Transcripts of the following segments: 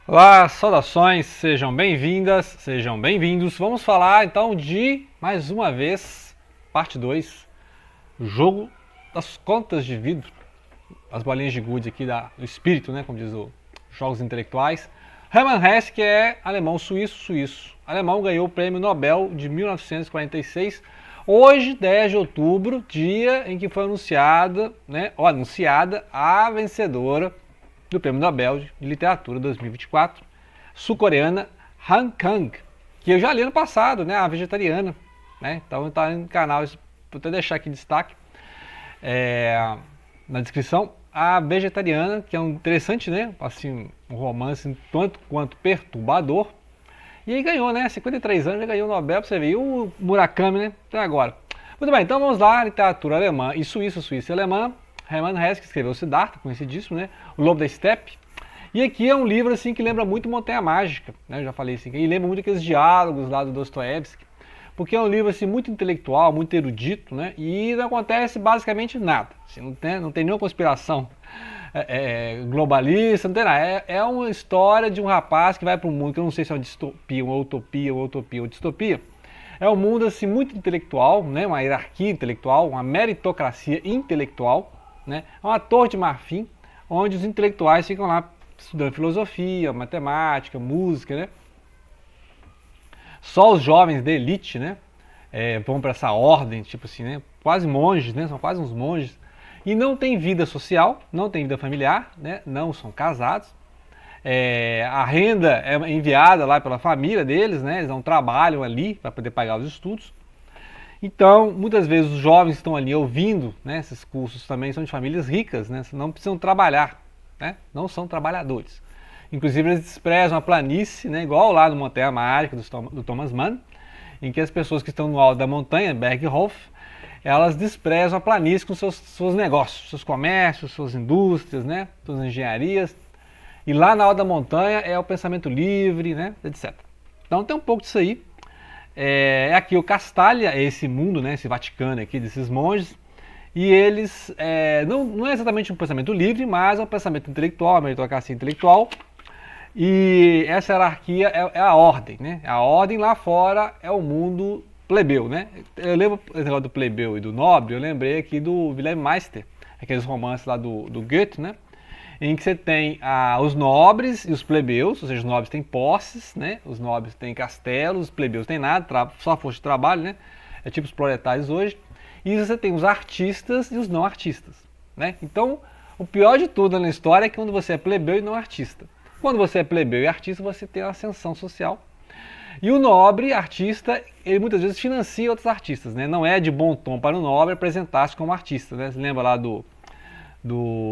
Olá, saudações, sejam bem-vindas, sejam bem-vindos. Vamos falar então de, mais uma vez, parte 2, o jogo das contas de vidro, as bolinhas de gude aqui do espírito, né, como diz o Jogos Intelectuais. Hermann Hesse, que é alemão suíço. Alemão, ganhou o prêmio Nobel de 1946, hoje, 10 de outubro, dia em que foi anunciada a vencedora do Prêmio Nobel de Literatura 2024, sul-coreana Han Kang, que eu já li ano passado, né, a vegetariana, né, então está no canal, vou até deixar aqui em destaque na descrição, a vegetariana, que é um interessante, né, assim, um romance tanto quanto perturbador, e aí ganhou, né, 53 anos, já ganhou o Nobel, pra você ver, e o Murakami, né, até agora. Muito bem, então vamos lá, literatura alemã e suíça e alemã. Hermann Hesse, que escreveu Siddhartha, conhecidíssimo, né? O Lobo da Steppe. E aqui é um livro assim que lembra muito Montanha Mágica, né? Eu já falei assim, e lembra muito aqueles diálogos lá do Dostoiévski, porque é um livro assim muito intelectual, muito erudito, né? E não acontece basicamente nada. Assim, não tem nenhuma conspiração globalista, não tem nada. É uma história de um rapaz que vai para um mundo que eu não sei se é uma distopia, uma utopia, ou distopia. É um mundo assim muito intelectual, né? Uma hierarquia intelectual, uma meritocracia intelectual, né? É uma torre de marfim, onde os intelectuais ficam lá estudando filosofia, matemática, música, né? Só os jovens da elite, né? Vão para essa ordem, tipo assim, né? Quase monges, né? São quase uns monges. E não tem vida social, não tem vida familiar, né? Não são casados. A renda é enviada lá pela família deles, né? Eles não trabalham ali para poder pagar os estudos. Então, muitas vezes os jovens estão ali ouvindo, né, esses cursos também são de famílias ricas, né, não precisam trabalhar, né, não são trabalhadores. Inclusive eles desprezam a planície, né, igual lá no Montanha Mágica do Thomas Mann, em que as pessoas que estão no alto da montanha, Berghof, elas desprezam a planície com seus negócios, seus comércios, suas indústrias, né, suas engenharias. E lá na alta da montanha é o pensamento livre, né, etc. Então tem um pouco disso aí. Aqui o Castalha, é esse mundo, né, esse Vaticano aqui, desses monges, e eles, não é exatamente um pensamento livre, mas é um pensamento intelectual, uma meritocracia intelectual, e essa hierarquia é a ordem, né, a ordem lá fora é o mundo plebeu, né, eu lembro o negócio do plebeu e do nobre, eu lembrei aqui do Wilhelm Meister, aqueles romances lá do Goethe, né, em que você tem os nobres e os plebeus, ou seja, os nobres têm posses, né? Os nobres têm castelos, os plebeus têm nada, só força de trabalho, né? É tipo os proletários hoje. E você tem os artistas e os não artistas, né? Então, o pior de tudo na história é que quando você é plebeu e não artista. Quando você é plebeu e artista, você tem uma ascensão social. E o nobre artista, ele muitas vezes financia outros artistas, né? Não é de bom tom para o nobre apresentar-se como artista, né? Você lembra lá do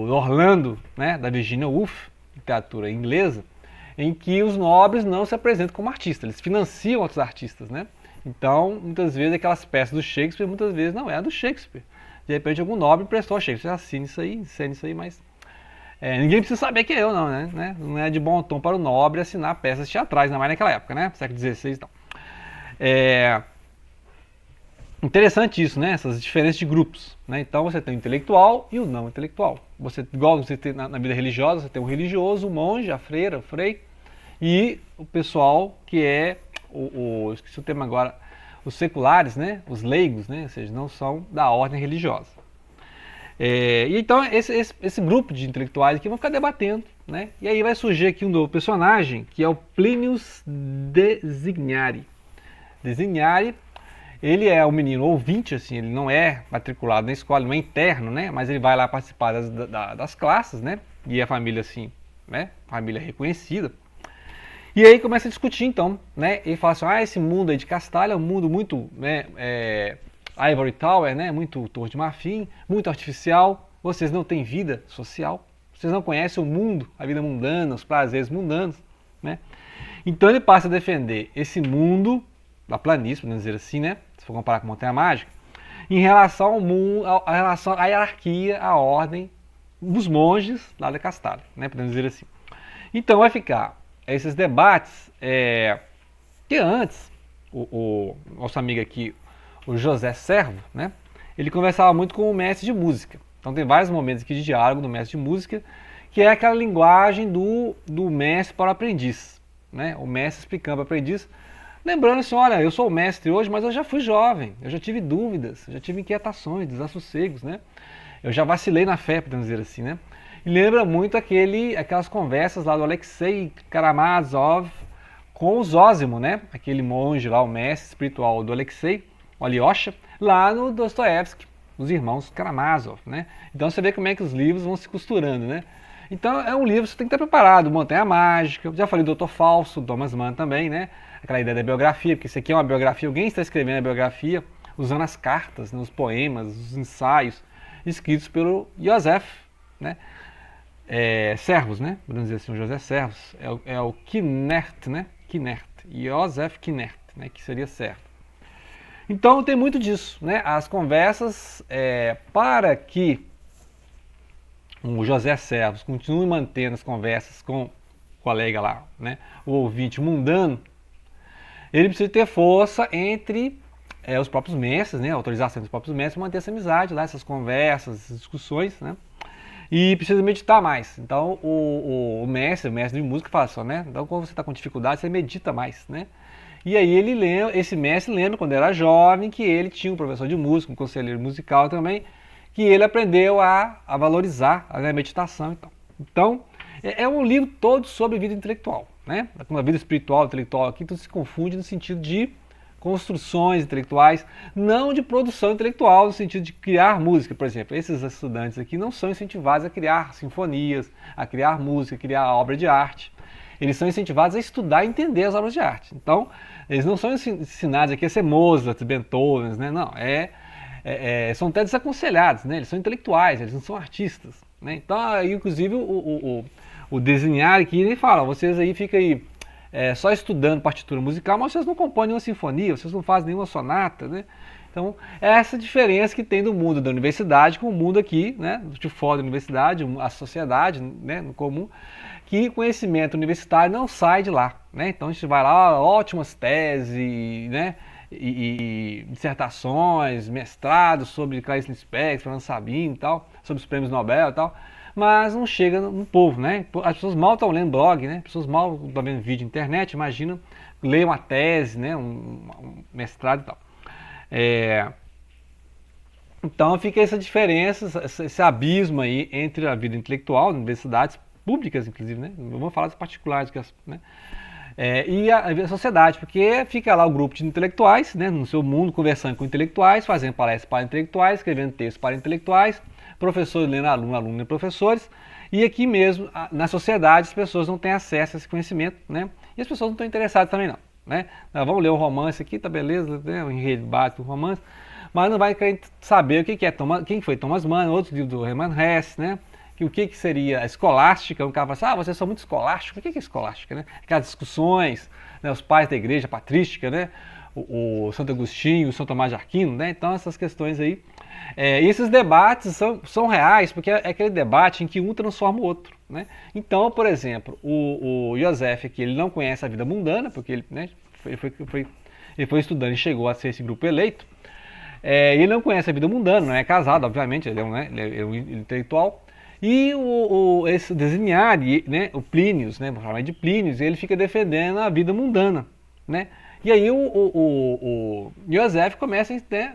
Orlando, né, da Virginia Woolf, literatura inglesa, em que os nobres não se apresentam como artistas, eles financiam outros artistas, né? Então, muitas vezes aquelas peças do Shakespeare, muitas vezes não é a do Shakespeare. De repente algum nobre emprestou a Shakespeare, assine isso aí, mas ninguém precisa saber que é eu não, né? Não é de bom tom para o nobre assinar peças teatrais, ainda mais naquela época, né? Século XVI e tal. Interessante isso, né? Essas diferenças de grupos, né? Então você tem o intelectual e o não intelectual. Igual você tem na vida religiosa, você tem o religioso, o monge, a freira, o frei, e o pessoal que é esqueci o termo agora, os seculares, né? Os leigos, né? Ou seja, não são da ordem religiosa. E então esse grupo de intelectuais aqui vão ficar debatendo, né? E aí vai surgir aqui um novo personagem, que é o Plinius Designari. Designari, ele é um menino ouvinte, assim, ele não é matriculado na escola, não é interno, né? Mas ele vai lá participar das classes, né? E a família, assim, né? Família reconhecida. E aí começa a discutir, então, né? Ele fala assim, esse mundo aí de Castalha é um mundo muito, né? Ivory Tower, né? Muito Torre de Marfim, muito artificial. Vocês não têm vida social. Vocês não conhecem o mundo, a vida mundana, os prazeres mundanos, né? Então ele passa a defender esse mundo da planície, podemos dizer assim, né? Se for comparar com Montanha Mágica, em relação ao mundo, a relação à hierarquia, à ordem dos monges lá da Castalha, né? Podemos dizer assim. Então vai ficar esses debates que antes o nosso amigo aqui, o José Servo, né? Ele conversava muito com o mestre de música. Então tem vários momentos aqui de diálogo do mestre de música que é aquela linguagem do mestre para o aprendiz, né? O mestre explicando para o aprendiz, lembrando assim, olha, eu sou o mestre hoje, mas eu já fui jovem, eu já tive dúvidas, eu já tive inquietações, desassossegos, né? Eu já vacilei na fé, podemos dizer assim, né? E lembra muito aquelas conversas lá do Alexei Karamazov com o Zósimo, né? Aquele monge lá, o mestre espiritual do Alexei, o Alyosha, lá no Dostoiévski, os irmãos Karamazov, né? Então você vê como é que os livros vão se costurando, né? Então é um livro que você tem que estar preparado, Montanha Mágica, já falei do Doutor Falso, Thomas Mann também, né? Aquela ideia da biografia, porque isso aqui é uma biografia, alguém está escrevendo a biografia usando as cartas, né, os poemas, os ensaios escritos pelo Joseph, né? Servos, né? Vamos dizer assim, o José Servos, é o Kinert, né? Kinert, Joseph Kinert, né? Que seria certo. Então tem muito disso, né? As conversas, para que o José Servos continue mantendo as conversas com o colega lá, né? O ouvinte mundano, ele precisa ter força entre os próprios mestres, né? A autorização dos próprios mestres para manter essa amizade lá, essas conversas, essas discussões, né? E precisa meditar mais. Então o mestre de música fala só, né? Então quando você está com dificuldade, você medita mais, né? E aí esse mestre lembra quando era jovem que ele tinha um professor de música, um conselheiro musical também, que ele aprendeu a valorizar a meditação e tal. Então é um livro todo sobre vida intelectual, né? Com a vida espiritual, intelectual aqui, tudo se confunde no sentido de construções intelectuais, não de produção intelectual, no sentido de criar música, por exemplo. Esses estudantes aqui não são incentivados a criar sinfonias, a criar música, a criar obra de arte. Eles são incentivados a estudar e entender as obras de arte. Então, eles não são ensinados aqui a ser Mozart, Beethoven, né? Não, são até desaconselhados, né? Eles são intelectuais, eles não são artistas, né? Então, aí, inclusive, o desenhar aqui, ele fala, vocês aí ficam aí só estudando partitura musical, mas vocês não compõem nenhuma sinfonia, vocês não fazem nenhuma sonata, né? Então, é essa diferença que tem do mundo da universidade com o mundo aqui, né, de fora da universidade, a sociedade, né, no comum, que conhecimento universitário não sai de lá, né? Então a gente vai lá, ótimas teses, né, e dissertações, mestrados sobre Clarice Lispector, Fernando Sabino e tal, sobre os prêmios Nobel e tal, mas não chega no povo, né? As pessoas mal estão lendo blog, né? As pessoas mal estão vendo vídeo na internet, imagina ler uma tese, né? Um mestrado e tal. Então fica essa diferença, esse abismo aí entre a vida intelectual, universidades públicas, inclusive, né? Não vou falar das particulares, né? E a sociedade, porque fica lá o grupo de intelectuais, né? No seu mundo, conversando com intelectuais, fazendo palestras para intelectuais, escrevendo textos para intelectuais, professores lendo aluno, aluno lendo professores, e aqui mesmo, na sociedade, as pessoas não têm acesso a esse conhecimento, né? E as pessoas não estão interessadas também não, né? Vamos ler um romance aqui, tá beleza, né? O enredo básico do romance, mas não vai querer saber o que é quem foi Thomas Mann, outro livro do Hermann Hesse, né? O que seria a escolástica, um cara fala assim, vocês são muito escolásticos, o que é escolástica, né? Aquelas discussões, né? Os pais da igreja patrística, né? O Santo Agostinho, o São Tomás de Aquino, né? Então essas questões aí, e esses debates são reais, porque é aquele debate em que um transforma o outro, né? Então, por exemplo, o Joseph aqui, ele não conhece a vida mundana, porque ele, né, ele foi estudando e chegou a ser esse grupo eleito, ele não conhece a vida mundana, não é casado, obviamente, ele é um intelectual. E esse desenhar, né, o Plínios, né, vou falar de Plínios, ele fica defendendo a vida mundana, né? E aí o Joseph começa, né,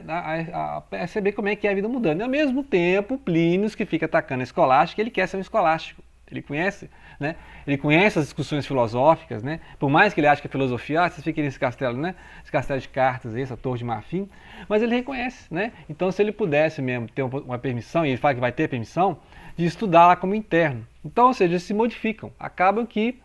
a perceber como é que é a vida mundana. E ao mesmo tempo, Plínios, que fica atacando a escolástica, ele quer ser um escolástico. Ele conhece, né? Ele conhece as discussões filosóficas, né? Por mais que ele ache que a filosofia, vocês fiquem nesse castelo, né? Esse castelo de cartas, essa torre de marfim, mas ele reconhece, né? Então, se ele pudesse mesmo ter uma permissão, e ele fala que vai ter permissão, de estudar lá como interno. Então, ou seja, eles se modificam. Acabam que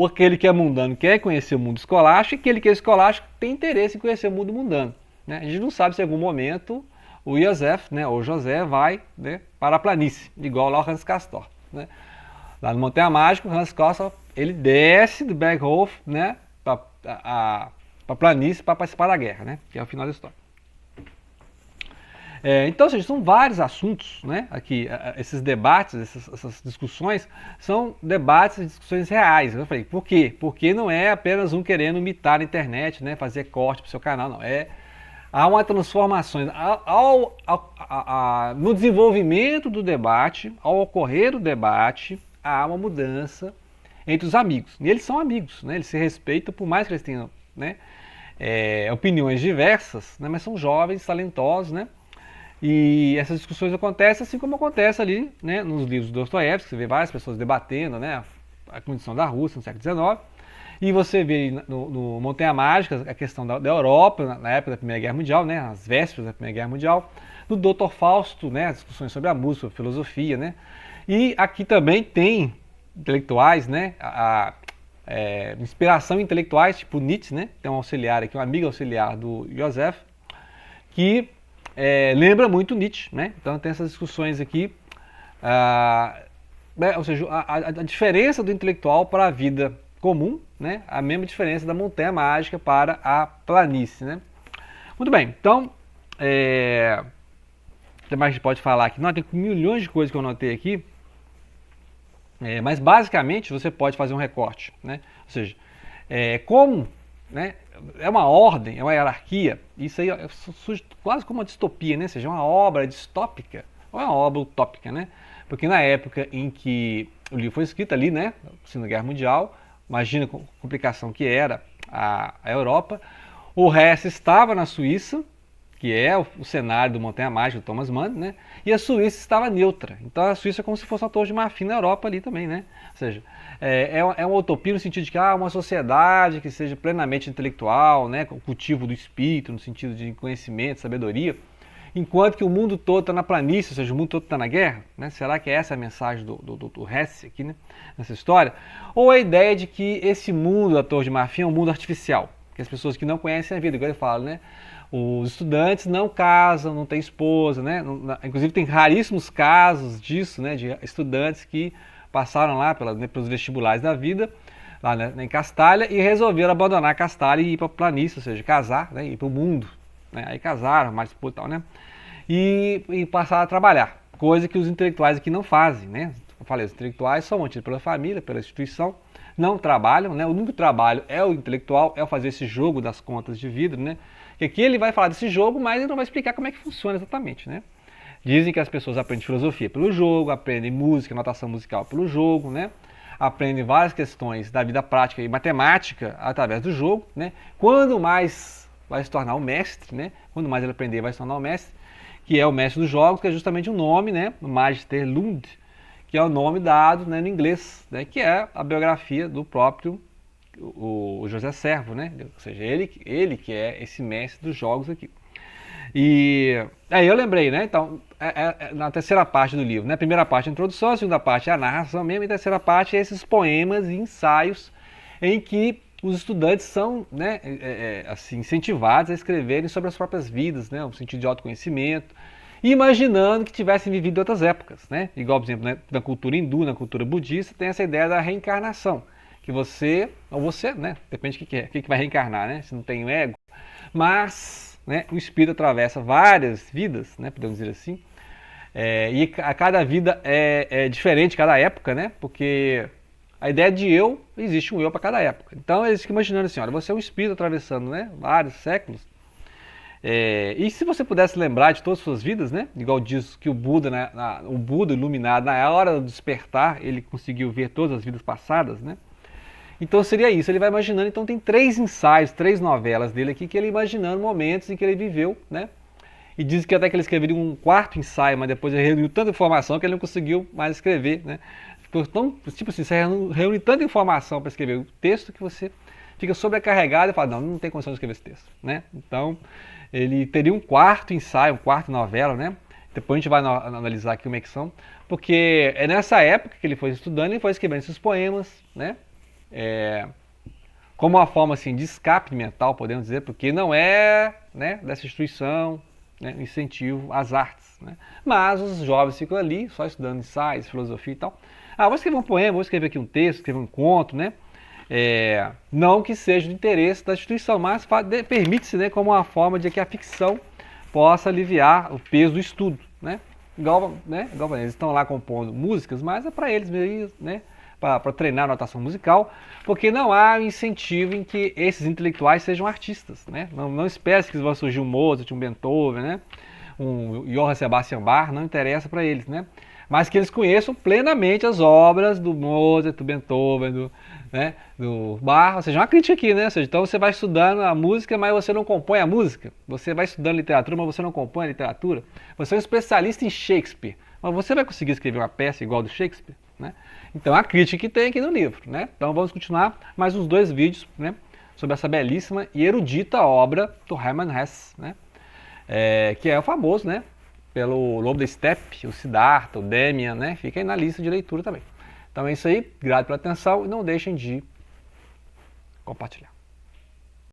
aquele que é mundano quer conhecer o mundo escolástico e aquele que é escolástico tem interesse em conhecer o mundo mundano, né? A gente não sabe se em algum momento o Joseph, né, ou José, vai, né, para a planície, igual lá o Hans Castorp, né? Lá no Montanha Mágica, o Hans Castorp, ele desce do Berghof, né, para a planície para participar da guerra, né, que é o final da história. Então, seja, são vários assuntos, né, aqui, esses debates, essas discussões, são debates e discussões reais. Eu falei, por quê? Porque não é apenas um querendo imitar a internet, né, fazer corte para o seu canal, não. há uma transformação, no desenvolvimento do debate, ao ocorrer do debate, há uma mudança entre os amigos. E eles são amigos, né? Eles se respeitam, por mais que eles tenham, né, opiniões diversas, né, mas são jovens, talentosos, né? E essas discussões acontecem assim como acontece ali, né, nos livros do Dostoiévski. Você vê várias pessoas debatendo, né, a condição da Rússia no século XIX. E você vê no Montanha Mágica a questão da Europa, na época da Primeira Guerra Mundial, né, as vésperas da Primeira Guerra Mundial. No Dr. Fausto, né, as discussões sobre a música, sobre a filosofia. Né. E aqui também tem intelectuais, né, inspiração intelectuais, tipo Nietzsche, né, tem um auxiliar aqui, um amigo auxiliar do Joseph, que lembra muito Nietzsche, né? Então tem essas discussões aqui, ou seja, a diferença do intelectual para a vida comum, né? A mesma diferença da montanha mágica para a planície, né? Muito bem, então, o que mais a gente pode falar aqui? Não, tem milhões de coisas que eu anotei aqui, mas basicamente você pode fazer um recorte, né? Ou seja, como, né, é uma ordem, é uma hierarquia, isso aí surge quase como uma distopia, né? Ou seja, uma obra distópica ou é uma obra utópica, né? Porque na época em que o livro foi escrito ali, né, Segunda Guerra Mundial, imagina a complicação que era a Europa, o Hesse estava na Suíça, que é o cenário do Montanha Mágica do Thomas Mann, né? E a Suíça estava neutra. Então a Suíça é como se fosse uma torre de marfim na Europa ali também, né? Ou seja, é uma utopia no sentido de que uma sociedade que seja plenamente intelectual, né? O cultivo do espírito, no sentido de conhecimento, sabedoria, enquanto que o mundo todo está na planície, ou seja, o mundo todo está na guerra, né? Será que essa é a mensagem do Hesse aqui, né? Nessa história? Ou a ideia de que esse mundo da torre de marfim é um mundo artificial, que as pessoas que não conhecem a vida, igual ele fala, né? Os estudantes não casam, não têm esposa, né? Inclusive tem raríssimos casos disso, né? De estudantes que passaram lá pelos vestibulares da vida, lá, né, em Castalha, e resolveram abandonar Castalha e ir para a planície, ou seja, casar, né? Ir para o mundo. Né? Aí casaram, mais esposa e tal, né? E passaram a trabalhar, coisa que os intelectuais aqui não fazem, né? Eu falei, os intelectuais são mantidos pela família, pela instituição, não trabalham, né? O único trabalho é o intelectual, é fazer esse jogo das contas de vida, né? Que aqui ele vai falar desse jogo, mas ele não vai explicar como é que funciona exatamente, né? Dizem que as pessoas aprendem filosofia pelo jogo, aprendem música, notação musical pelo jogo, né? Aprendem várias questões da vida prática e matemática através do jogo, né? Quando mais vai se tornar um mestre, né? Quando mais ele aprender, vai se tornar um mestre, que é o mestre dos jogos, que é justamente o nome, né? O Magister Lund, que é o nome dado, né, no inglês, né? Que é a biografia do próprio o José Servo, né? Ou seja, ele que é esse mestre dos jogos aqui. E aí eu lembrei, né? Então, na terceira parte do livro, né? A primeira parte é a introdução, a segunda parte é a narração mesmo, e a terceira parte é esses poemas e ensaios em que os estudantes são, né, assim, incentivados a escreverem sobre as próprias vidas, né? No sentido de autoconhecimento, imaginando que tivessem vivido outras épocas, né? Igual, por exemplo, né, na cultura hindu, na cultura budista, tem essa ideia da reencarnação. Que você, ou você, né? Depende do que vai reencarnar, né? Se não tem o ego. Mas, né, o espírito atravessa várias vidas, né? Podemos dizer assim. E a cada vida é diferente, cada época, né? Porque a ideia de eu, existe um eu para cada época. Então eles ficam imaginando assim, olha, você é um espírito atravessando, né, vários séculos. E se você pudesse lembrar de todas as suas vidas, né? Igual diz que o Buda, né, o Buda iluminado, na hora do despertar, ele conseguiu ver todas as vidas passadas, né? Então seria isso, ele vai imaginando, então tem 3 ensaios, 3 novelas dele aqui, que ele imaginando momentos em que ele viveu, né? E diz que até que ele escreveria um 4º ensaio, mas depois ele reuniu tanta informação que ele não conseguiu mais escrever, né? Ficou tão, tipo assim, você reúne tanta informação para escrever o texto que você fica sobrecarregado e fala, não tem condição de escrever esse texto, né? Então, ele teria um 4º ensaio, um 4ª novela, né? Depois a gente vai analisar aqui como é que são, porque é nessa época que ele foi estudando, ele foi escrevendo esses poemas, né? Como uma forma assim, de escape mental, podemos dizer, porque não é, né, dessa instituição, né, incentivo às artes. Né? Mas os jovens ficam ali, só estudando ensaios, filosofia e tal. Vou escrever um poema, vou escrever aqui um texto, escrever um conto, né? Não que seja do interesse da instituição, mas permite-se, né, como uma forma de que a ficção possa aliviar o peso do estudo. Né? Igual eles estão lá compondo músicas, mas é para eles mesmo, né? para treinar a notação musical, porque não há incentivo em que esses intelectuais sejam artistas, né? Não espere que vão surgir um Mozart, um Beethoven, né? Um Johann Sebastian Bach, não interessa para eles, né? Mas que eles conheçam plenamente as obras do Mozart, do Beethoven, do Bach, ou seja, uma crítica aqui, né? Ou seja, então você vai estudando a música, mas você não compõe a música. Você vai estudando literatura, mas você não compõe a literatura. Você é um especialista em Shakespeare, mas você vai conseguir escrever uma peça igual do Shakespeare, né? Então a crítica que tem aqui no livro, né? Então vamos continuar mais uns 2 vídeos, né? Sobre essa belíssima e erudita obra do Hermann Hesse, né? Que é o famoso, né? Pelo Lobo da Steppe, o Siddhartha, o Demian, né? Fica aí na lista de leitura também. Então é isso aí, obrigado pela atenção e não deixem de compartilhar.